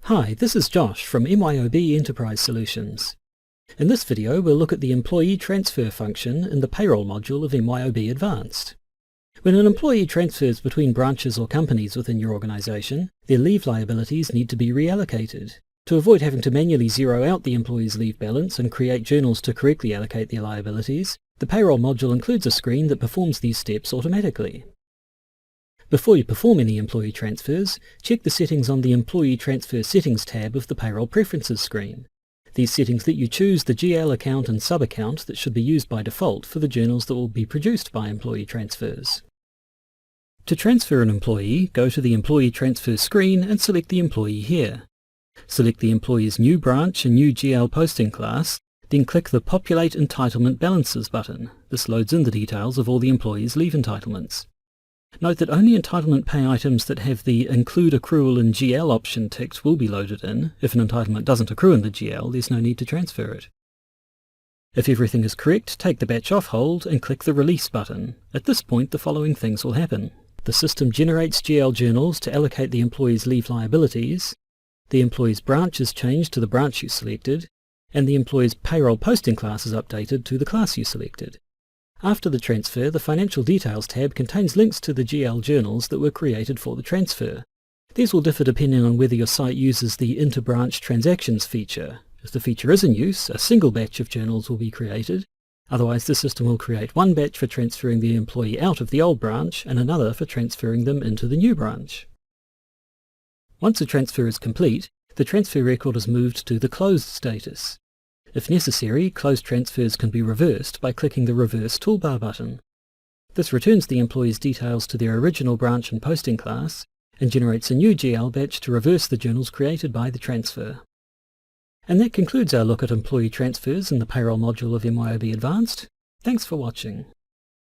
Hi, this is Josh from MYOB Enterprise Solutions. In this video we'll look at the employee transfer function in the payroll module of MYOB Advanced. When an employee transfers between branches or companies within your organization, their leave liabilities need to be reallocated. To avoid having to manually zero out the employee's leave balance and create journals to correctly allocate their liabilities, the payroll module includes a screen that performs these steps automatically. Before you perform any employee transfers, check the settings on the Employee Transfer Settings tab of the Payroll Preferences screen. These settings let you choose the GL account and sub-account that should be used by default for the journals that will be produced by employee transfers. To transfer an employee, go to the Employee Transfer screen and select the employee here. Select the employee's new branch and new GL posting class, then click the Populate Entitlement Balances button. This loads in the details of all the employee's leave entitlements. Note that only entitlement pay items that have the Include Accrual in GL option ticked will be loaded in. If an entitlement doesn't accrue in the GL, there's no need to transfer it. If everything is correct, take the batch off hold and click the Release button. At this point, the following things will happen. The system generates GL journals to allocate the employee's leave liabilities, the employee's branch is changed to the branch you selected, and the employee's payroll posting class is updated to the class you selected. After the transfer, the Financial Details tab contains links to the GL journals that were created for the transfer. These will differ depending on whether your site uses the Inter-Branch Transactions feature. If the feature is in use, a single batch of journals will be created. Otherwise, the system will create one batch for transferring the employee out of the old branch and another for transferring them into the new branch. Once a transfer is complete, the transfer record is moved to the closed status. If necessary, closed transfers can be reversed by clicking the Reverse toolbar button. This returns the employee's details to their original branch and posting class, and generates a new GL batch to reverse the journals created by the transfer. And that concludes our look at employee transfers in the payroll module of MYOB Advanced. Thanks for watching.